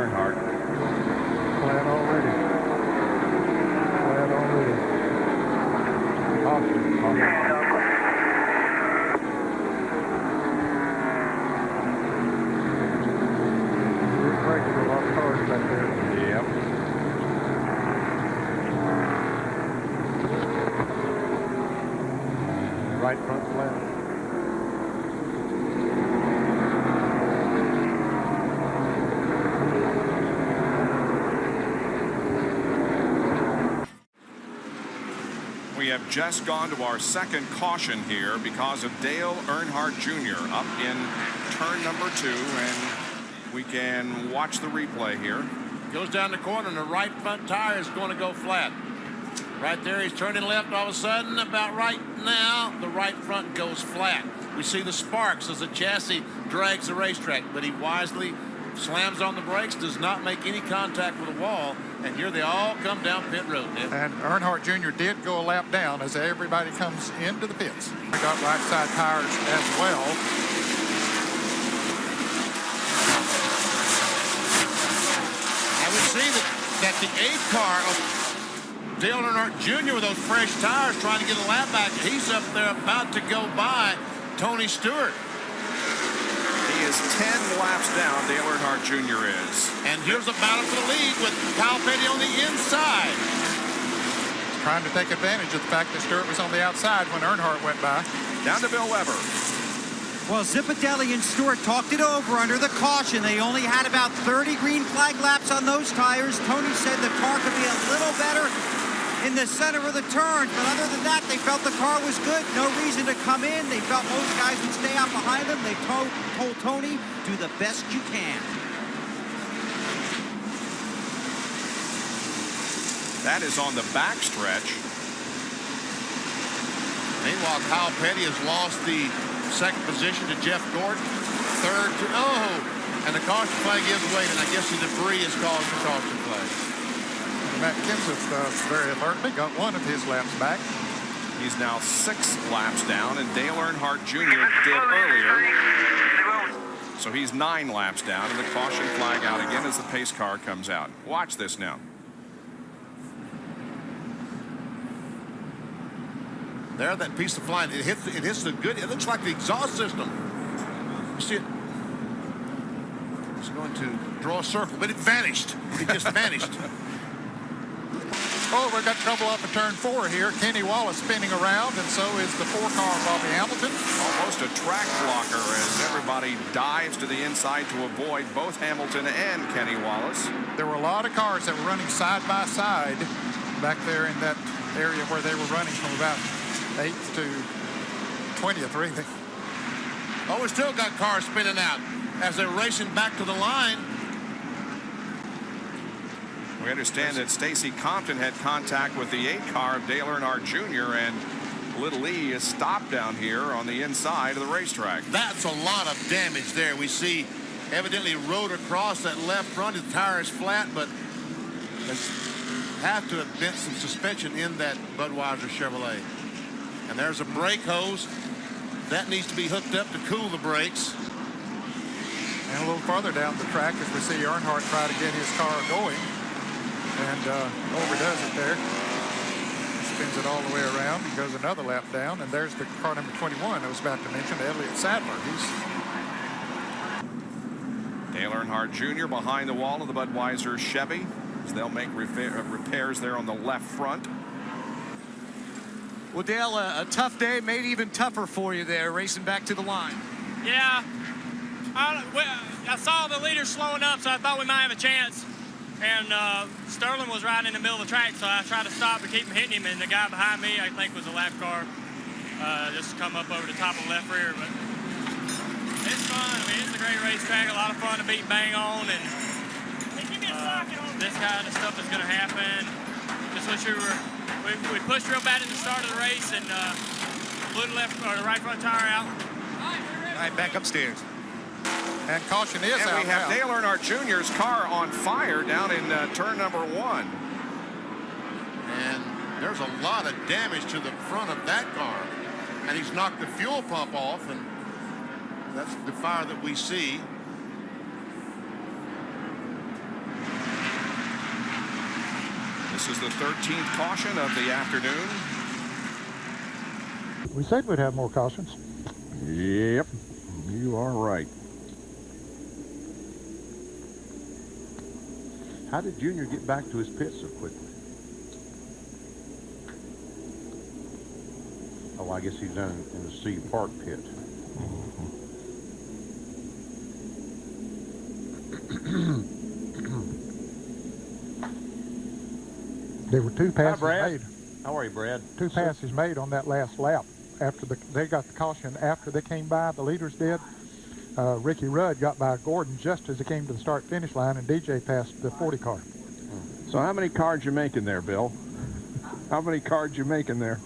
Earnhardt. Flat already. Flat already. Caution. We're breaking a lot of cars back there. Yep. Right front flat. We have just gone to our second caution here because of Dale Earnhardt Jr. up in turn number 2, and we can watch the replay here. Goes down the corner, and the right front tire is going to go flat. Right there, he's turning left. All of a sudden, about right now, the right front goes flat. We see the sparks as the chassis drags the racetrack, but he wisely slams on the brakes, does not make any contact with the wall, and here they all come down pit road. And Earnhardt Jr. did go a lap down as everybody comes into the pits. We got right side tires as well. And we see that the 8 car of Dale Earnhardt Jr. with those fresh tires trying to get a lap back. He's up there about to go by Tony Stewart. He is 10 laps down, Dale Earnhardt Jr. is. And here's a battle for the lead with Kyle Petty on the inside. Trying to take advantage of the fact that Stewart was on the outside when Earnhardt went by. Down to Bill Weber. Well, Zipadelli and Stewart talked it over under the caution. They only had about 30 green flag laps on those tires. Tony said the car could be a little better in the center of the turn, but other than that, they felt the car was good. No reason to come in. They felt most guys would stay out behind them. They told Tony, do the best you can. That is on the backstretch. Meanwhile, Kyle Petty has lost the second position to Jeff Gordon. Third to, and the caution flag is waiting. I guess the debris is caused the caution flag. Matt Kenseth very alertly got one of his laps back. He's now 6 laps down, and Dale Earnhardt Jr. did earlier. So he's 9 laps down, and the caution flag out again as the pace car comes out. Watch this now. There, that piece of flying, it hits the good. It looks like the exhaust system. You see it? It's going to draw a circle, but it vanished. It just vanished. Oh, we've got trouble up at turn 4 here. Kenny Wallace spinning around, and so is the 4-car Bobby Hamilton. Almost a track blocker as everybody dives to the inside to avoid both Hamilton and Kenny Wallace. There were a lot of cars that were running side by side back there in that area where they were running from about 8th to 20th, really. Oh, we still got cars spinning out as they're racing back to the line. We understand that Stacy Compton had contact with the 8 car of Dale Earnhardt Jr. and Little E is stopped down here on the inside of the racetrack. That's a lot of damage there. We see evidently rode across that left front. His tire is flat, but there's have to have been some suspension in that Budweiser Chevrolet. And there's a brake hose that needs to be hooked up to cool the brakes. And a little farther down the track as we see Earnhardt try to get his car going. And overdoes it there. Spins it all the way around and goes another lap down. And there's the car number 21 I was about to mention, Elliott Sadler. Dale Earnhardt Jr. behind the wall of the Budweiser Chevy as they'll make repairs there on the left front. Well, Dale, a tough day made even tougher for you there, racing back to the line. Yeah. I saw the leader slowing up, so I thought we might have a chance. And Sterling was right in the middle of the track, so I tried to stop to keep him hitting him. And the guy behind me, I think, was a lap car, just come up over the top of the left rear. But it's fun. I mean, it's a great racetrack, a lot of fun to beat bang on. And this kind of stuff is going to happen. Just wish we pushed real bad at the start of the race and blew the left or the right front tire out. All right, back upstairs. And caution is out. And we have now. Dale Earnhardt Jr.'s car on fire down in turn number 1. And there's a lot of damage to the front of that car. And he's knocked the fuel pump off, and that's the fire that we see. This is the 13th caution of the afternoon. We said we'd have more cautions. Yep, you are right. How did Junior get back to his pit so quickly? Oh, I guess he's down in the C Park pit. There were two passes Brad. made. How are you, Brad? Two passes made on that last lap. After they got the caution after they came by, the leaders did. Ricky Rudd got by Gordon just as they came to the start-finish line, and DJ passed the 40 car. So how many cards you making there, Bill? How many cards you making there?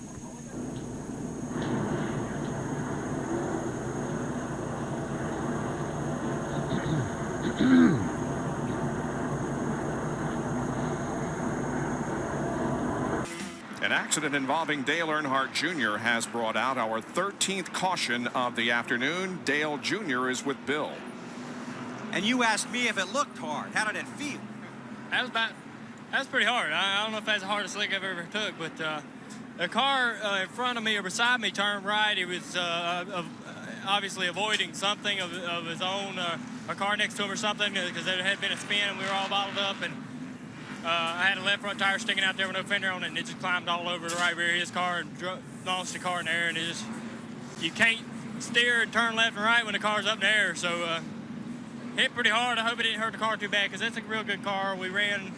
An accident involving Dale Earnhardt Jr. has brought out our 13th caution of the afternoon. Dale Jr. is with Bill. And you asked me if it looked hard. How did it feel? That was pretty hard. I don't know if that's the hardest lick I've ever took, but the car in front of me or beside me turned right. He was obviously avoiding something of his own, a car next to him or something, because there had been a spin and we were all bottled up, and I had a left front tire sticking out there with no fender on it, and it just climbed all over the right rear of his car and launched the car in the air, and it just, you can't steer and turn left and right when the car's up in the air, so hit pretty hard. I hope it didn't hurt the car too bad, because that's a real good car. We ran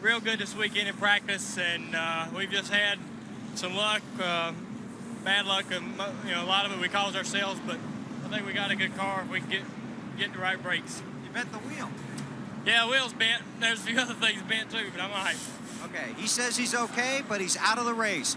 real good this weekend in practice, and we've just had some luck, bad luck, and a lot of it we caused ourselves, but I think we got a good car if we can get the right brakes. You bent the wheel. Yeah, the wheel's bent. There's a few other things bent too, but I'm all right. Okay, he says he's okay, but he's out of the race.